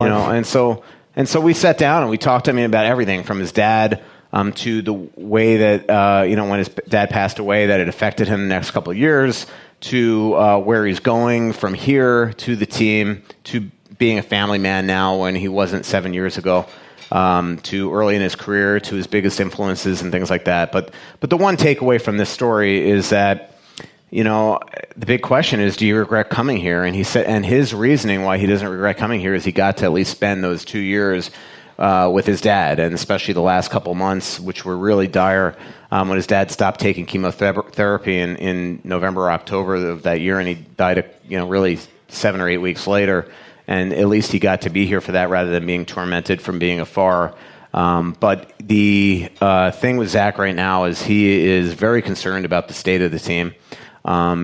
And so we sat down and we talked to him about everything from his dad to the way that, when his dad passed away, that it affected him the next couple of years, to where he's going from here to the team, to being a family man now when he wasn't 7 years ago, to early in his career, to his biggest influences and things like that. But the one takeaway from this story is that, the big question is, do you regret coming here? And he said, and his reasoning why he doesn't regret coming here is he got to at least spend those 2 years with his dad, and especially the last couple months, which were really dire, when his dad stopped taking chemotherapy in November or October of that year, and he died, really 7 or 8 weeks later. And at least he got to be here for that rather than being tormented from being afar. But the thing with Zach right now is he is very concerned about the state of the team.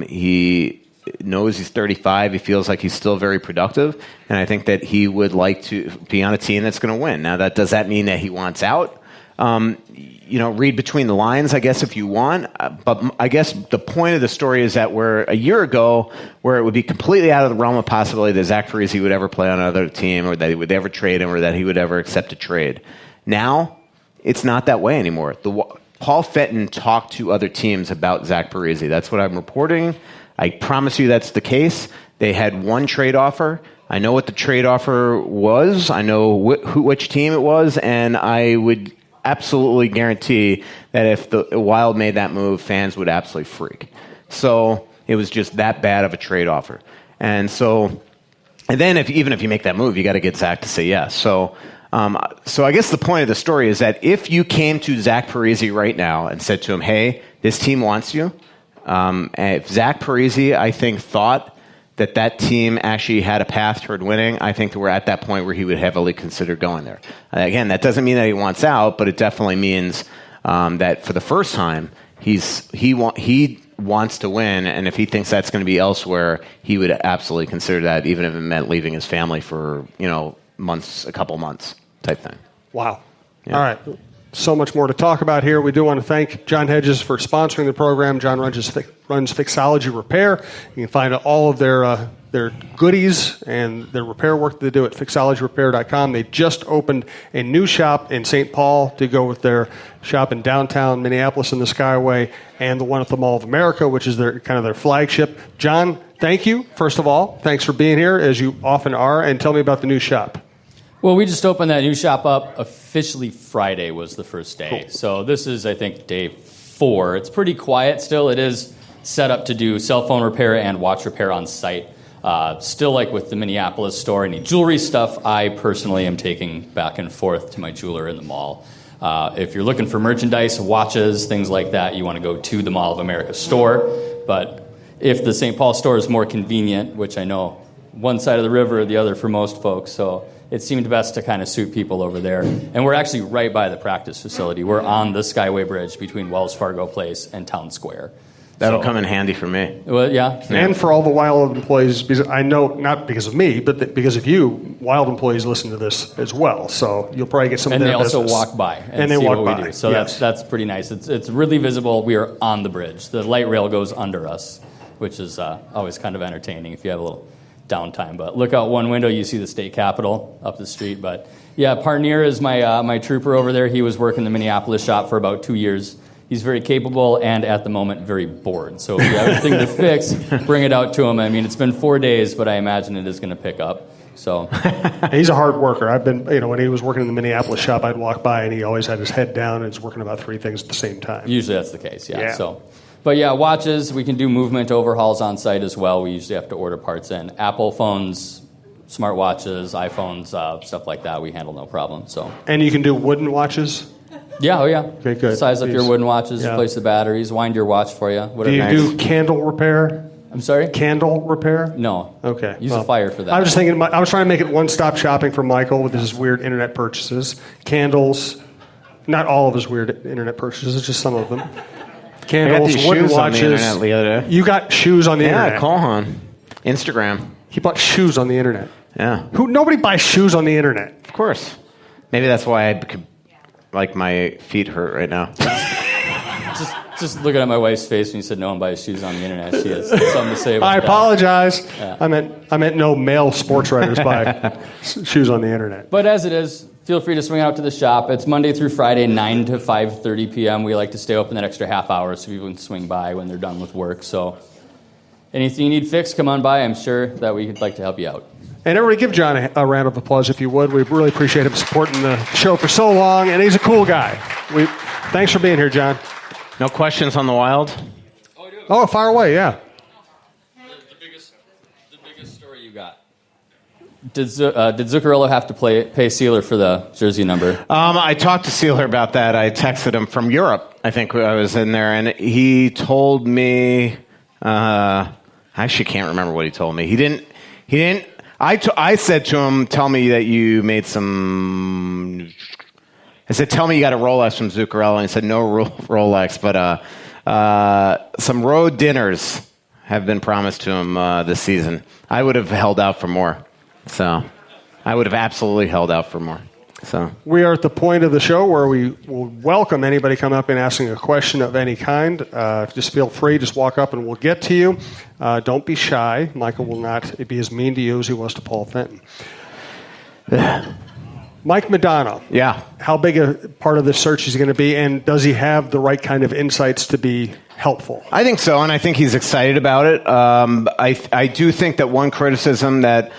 He knows he's 35. He feels like he's still very productive. And I think that he would like to be on a team that's going to win. Now, does that mean that he wants out? Read between the lines, I guess, if you want. But I guess the point of the story is that where a year ago, where it would be completely out of the realm of possibility that Zach Parise would ever play on another team, or that he would ever trade him, or that he would ever accept a trade. Now, it's not that way anymore. Paul Fenton talked to other teams about Zach Parise. That's what I'm reporting. I promise you that's the case. They had one trade offer. I know what the trade offer was. I know which team it was, and I would absolutely guarantee that if the Wild made that move, fans would absolutely freak. So it was just that bad of a trade offer. And then even if you make that move, you got to get Zach to say yes. So I guess the point of the story is that if you came to Zach Parise right now and said to him, hey, this team wants you, and if Zach Parise, I think, thought that team actually had a path toward winning, I think that we're at that point where he would heavily consider going there. Again, that doesn't mean that he wants out, but it definitely means that for the first time, he wants to win, and if he thinks that's going to be elsewhere, he would absolutely consider that, even if it meant leaving his family for a couple months type thing. Wow. Yeah. All right. So much more to talk about here. We do want to thank John Hedges for sponsoring the program. John runs Fixology Repair. You can find all of their goodies and their repair work that they do at fixologyrepair.com. They just opened a new shop in St. Paul to go with their shop in downtown Minneapolis in the Skyway, and the one at the Mall of America, which is their flagship. John, thank you, first of all. Thanks for being here, as you often are, and tell me about the new shop. Well, we just opened that new shop up. Officially Friday was the first day. Cool. So this is, I think, day 4. It's pretty quiet still. It is set up to do cell phone repair and watch repair on site. Still, like with the Minneapolis store, any jewelry stuff, I personally am taking back and forth to my jeweler in the mall. If you're looking for merchandise, watches, things like that, you want to go to the Mall of America store. But if the St. Paul store is more convenient, which I know one side of the river or the other for most folks, so it seemed best to kind of suit people over there. And we're actually right by the practice facility. We're on the Skyway Bridge between Wells Fargo Place and Town Square. That'll come in handy for me. Well, yeah. And for all the Wild employees, because I know, not because of me, but because of you, Wild employees listen to this as well. So you'll probably get some of their business. And they also walk by and see what we do. So yes. that's pretty nice. It's really visible. We are on the bridge. The light rail goes under us, which is always kind of entertaining if you have a little downtime. But look out one window, you see the state capitol up the street. But yeah, Parnier is my trooper over there. He was working the Minneapolis shop for about 2 years. He's very capable and at the moment very bored. So if you have anything to fix, bring it out to him. I mean, it's been 4 days, but I imagine it is going to pick up. So he's a hard worker. I've been, when he was working in the Minneapolis shop, I'd walk by and he always had his head down and was working about 3 things at the same time. Usually that's the case, yeah. So, but yeah, watches, we can do movement overhauls on site as well. We usually have to order parts in. Apple phones, smartwatches, iPhones, stuff like that, we handle no problem. So. And you can do wooden watches? Yeah, oh yeah. Okay, good. Size up your wooden watches, replace the batteries, wind your watch for you. Do you do candle repair? I'm sorry? Candle repair? No. Okay. Use a fire for that. I was just thinking, I was trying to make it one-stop shopping for Michael with his weird internet purchases. Candles, not all of his weird internet purchases, just some of them. Candles, wooden watches. On the internet the other day. You got shoes on the internet? Yeah, Cohan. Instagram. He bought shoes on the internet. Yeah. Nobody buys shoes on the internet. Of course. Maybe that's why my feet hurt right now. Just looking at my wife's face when you said no one buys shoes on the internet. She has something to say about I that. apologize. Yeah. I meant no male sports writers buy shoes on the internet. But as it is, feel free to swing out to the shop. It's Monday through Friday, 9 to 5:30 p.m. We like to stay open that extra half hour so people can swing by when they're done with work. So anything you need fixed, come on by. I'm sure that we'd like to help you out. And everybody give John a round of applause if you would. We really appreciate him supporting the show for so long, and he's a cool guy. Thanks for being here, John. No questions on the Wild? Oh, fire away, yeah. The biggest story you got. Did Zuccarello have to pay Sealer for the jersey number? I talked to Sealer about that. I texted him from Europe. I think I was in there, and he told me. I actually can't remember what he told me. He didn't. I said to him, "Tell me that you made some." I said, "Tell me you got a Rolex from Zuccarello," and he said, "No Rolex, but some road dinners have been promised to him this season." I would have held out for more. So I would have absolutely held out for more. So we are at the point of the show where we will welcome anybody coming up and asking a question of any kind. Just feel free. Just walk up and we'll get to you. Don't be shy. Michael will not be as mean to you as he was to Paul Fenton. Mike Modano. Yeah. How big a part of this search is he going to be, and does he have the right kind of insights to be helpful? I think so, and I think he's excited about it. I do think that one criticism that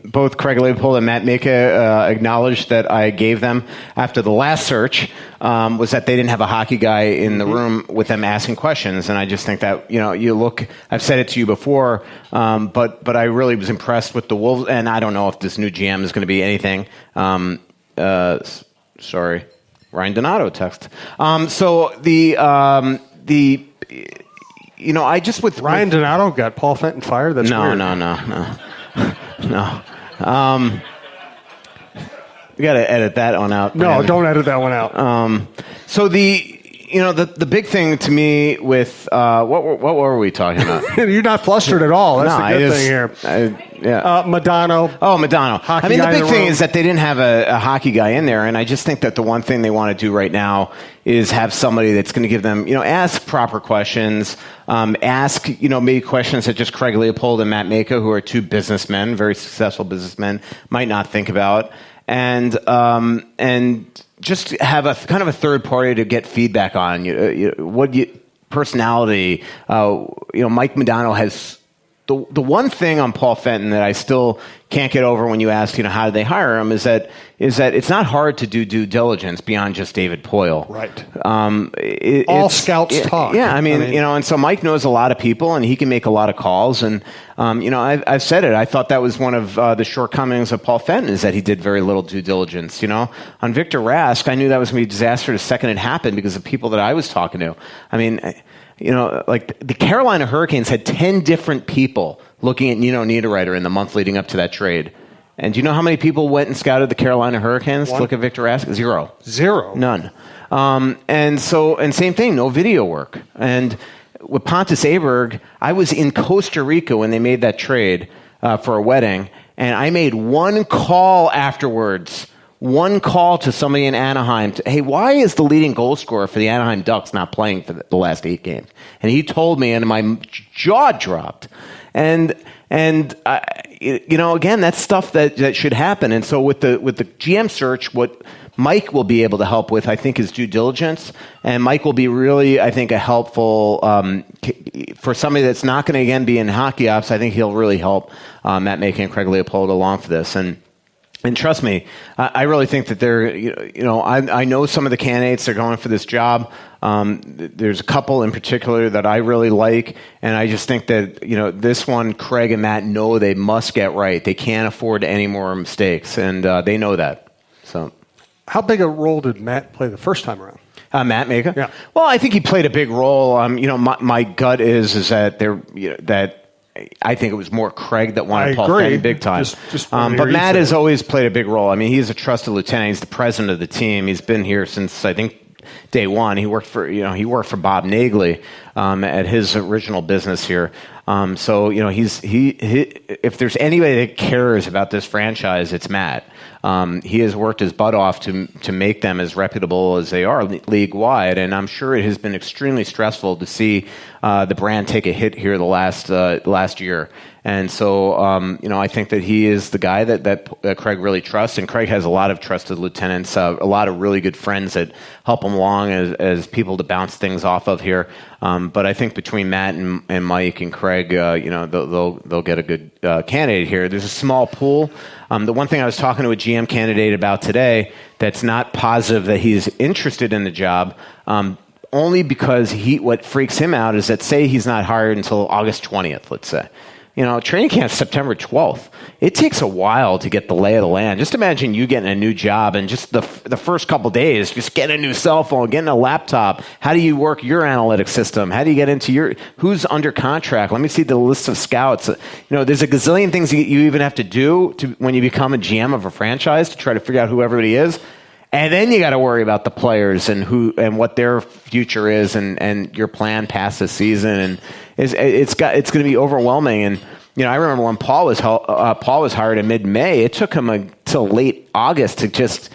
both Craig Leopold and Matt Mika acknowledged that I gave them after the last search was that they didn't have a hockey guy in the room with them asking questions. And I just think that, you look, I've said it to you before, but I really was impressed with the Wolves. And I don't know if this new GM is going to be anything. Sorry, Ryan Donato text. I just with Ryan Donato got Paul Fenton fired. That's weird. No. We got to edit that one out. No, don't edit that one out. So the big thing to me with what were we talking about? You're not flustered at all. That's the good thing here. Modano. Oh, Modano. Hockey I mean, the guy big in thing room. is that they didn't have a hockey guy in there, and I just think that the one thing they want to do right now is have somebody that's going to give them, ask proper questions, ask, maybe questions that just Craig Leopold and Matt Mika, who are two businessmen, very successful businessmen, might not think about, and just have a kind of a third party to get feedback on personality. Mike Modano has the one thing on Paul Fenton that I still can't get over when you ask, how did they hire him, is that it's not hard to do due diligence beyond just David Poyle. Right. All scouts talk. Yeah, I mean, and so Mike knows a lot of people, and he can make a lot of calls. And, I've said it. I thought that was one of the shortcomings of Paul Fenton, is that he did very little due diligence. On Victor Rask, I knew that was going to be a disaster the second it happened because of people that I was talking to. I mean, like the Carolina Hurricanes had 10 different people looking at Nino Niederreiter in the month leading up to that trade. And do you know how many people went and scouted the Carolina Hurricanes to look at Victor Rask? Zero. None. And same thing, no video work. And with Pontus Aberg, I was in Costa Rica when they made that trade for a wedding, and I made one call afterwards. One call to somebody in Anaheim. Hey, why is the leading goal scorer for the Anaheim Ducks not playing for the last 8 games? And he told me, and my jaw dropped. And again, that's stuff that should happen. And so with the GM search, what Mike will be able to help with, I think, is due diligence. And Mike will be really, I think, a helpful for somebody that's not going to again be in hockey ops. I think he'll really help Matt Mika and Craig Leopold along for this. And trust me, I really think that I know some of the candidates that are going for this job. There's a couple in particular that I really like, and I just think that, this one, Craig and Matt know they must get right. They can't afford any more mistakes, and they know that. So, how big a role did Matt play the first time around? Matt Mika? Yeah. Well, I think he played a big role. My gut is that that. I think it was more Craig that wanted Paul Fenton big time. But Matt has always played a big role. I mean, he's a trusted lieutenant. He's the president of the team. He's been here since, I think, day one. He worked for Bob Nagley at his original business here. So if there's anybody that cares about this franchise, it's Matt. He has worked his butt off to make them as reputable as they are league wide, and I'm sure it has been extremely stressful to see the brand take a hit here the last year. And so, I think that he is the guy that Craig really trusts, and Craig has a lot of trusted lieutenants, a lot of really good friends that help him along as people to bounce things off of here. But I think between Matt and Mike and Craig, they'll get a good candidate here. There's a small pool. The one thing I was talking to a GM candidate about today that's not positive that he's interested in the job, only because what freaks him out is that, say he's not hired until August 20th, let's say. Training camp's September 12th. It takes a while to get the lay of the land. Just imagine you getting a new job and just the first couple days, just getting a new cell phone, getting a laptop. How do you work your analytics system? How do you get into who's under contract? Let me see the list of scouts. There's a gazillion things that you even have to do when you become a GM of a franchise to try to figure out who everybody is. And then you got to worry about the players and who and what their future is and your plan past the season. And it's going to be overwhelming. And I remember when Paul was hired in mid-May, it took him until late August to just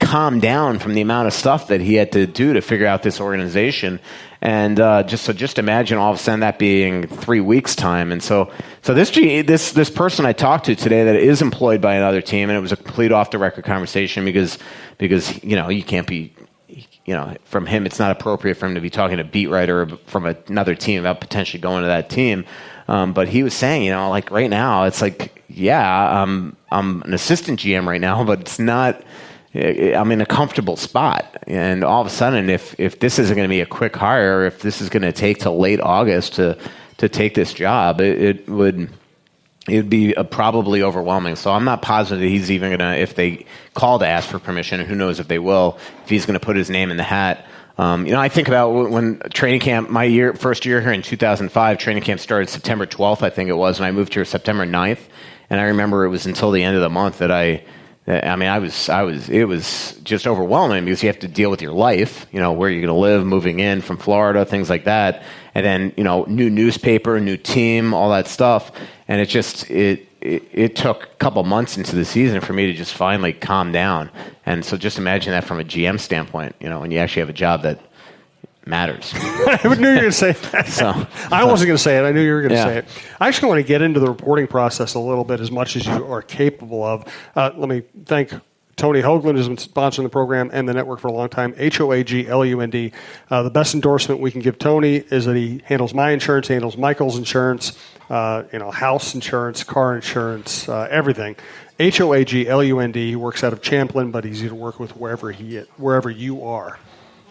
calm down from the amount of stuff that he had to do to figure out this organization. And just imagine all of a sudden that being 3 weeks time. And so this person I talked to today that is employed by another team, and it was a complete off the record conversation because you can't be, from him, it's not appropriate for him to be talking to a beat writer from another team about potentially going to that team. But he was saying, like right now, it's like, yeah, I'm an assistant GM right now, but it's not. I'm in a comfortable spot, and all of a sudden, if this isn't going to be a quick hire, if this is going to take till late August to take this job, it would be probably overwhelming. So I'm not positive that he's even going to, if they call to ask for permission, and who knows if they will, if he's going to put his name in the hat. I think about when training camp, my first year here in 2005, training camp started September 12th, I think it was, and I moved here September 9th, and I remember it was until the end of the month that it was just overwhelming because you have to deal with your life, where you're going to live, moving in from Florida, things like that. And then, new newspaper, new team, all that stuff. And it took a couple months into the season for me to just finally calm down. And so just imagine that from a GM standpoint, when you actually have a job that matters. I knew you were going to say that. I wasn't going to say it. I knew you were going to say it. I actually want to get into the reporting process a little bit, as much as you are capable of. Let me thank Tony Hoaglund, who's been sponsoring the program and the network for a long time. Hoaglund. The best endorsement we can give Tony is that he handles my insurance, handles Michael's insurance, house insurance, car insurance, everything. Hoaglund. He works out of Champlin, but easy to work with wherever you are.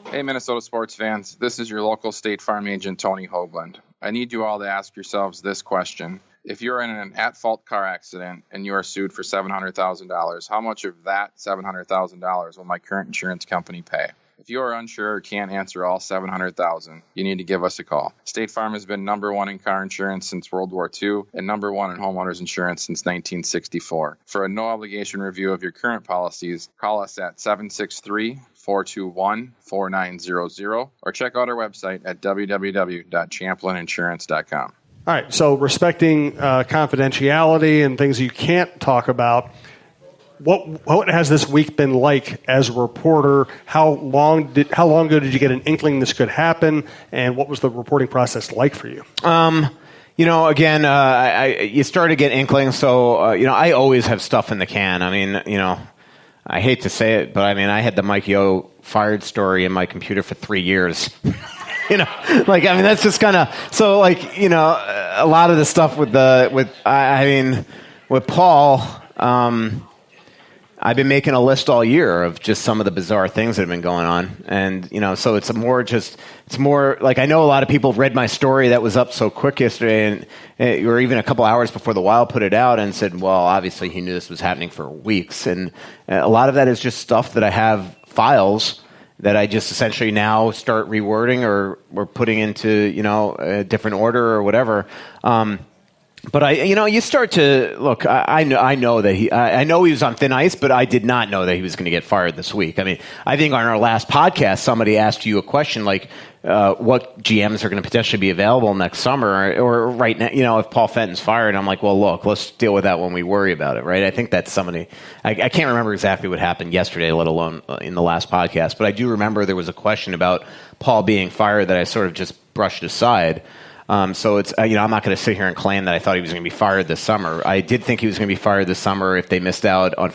Hey, Minnesota sports fans. This is your local State Farm agent, Tony Hoaglund. I need you all to ask yourselves this question. If you're in an at-fault car accident and you are sued for $700,000, how much of that $700,000 will my current insurance company pay? If you are unsure or can't answer all $700,000, you need to give us a call. State Farm has been number one in car insurance since World War II and number one in homeowners insurance since 1964. For a no-obligation review of your current policies, call us at 763-421-4900 or check out our website at www.champlininsurance.com. All right, so respecting confidentiality and things you can't talk about, what has this week been like as a reporter? How long ago did you get an inkling this could happen, and what was the reporting process like for you? You start to get inklings, so I always have stuff in the can. I mean, I hate to say it, but I had the Mike Yo fired story in my computer for 3 years. That's just kind of so. A lot of the stuff with Paul. I've been making a list all year of just some of the bizarre things that have been going on. And, so it's more like I know a lot of people read my story that was up so quick yesterday or even a couple hours before the Wild put it out and said, well, obviously he knew this was happening for weeks. And a lot of that is just stuff that I have files that I just essentially now start rewording or putting into, a different order or whatever. But you start to look. I know that I know he was on thin ice, but I did not know that he was going to get fired this week. I mean, I think on our last podcast, somebody asked you a question like, what GMs are going to potentially be available next summer, or right now, if Paul Fenton's fired. I'm like, well, look, let's deal with that when we worry about it, right? I think that's somebody. I can't remember exactly what happened yesterday, let alone in the last podcast, but I do remember there was a question about Paul being fired that I sort of just brushed aside. So it's I'm not going to sit here and claim that I thought he was going to be fired this summer. I did think he was going to be fired this summer if they missed out on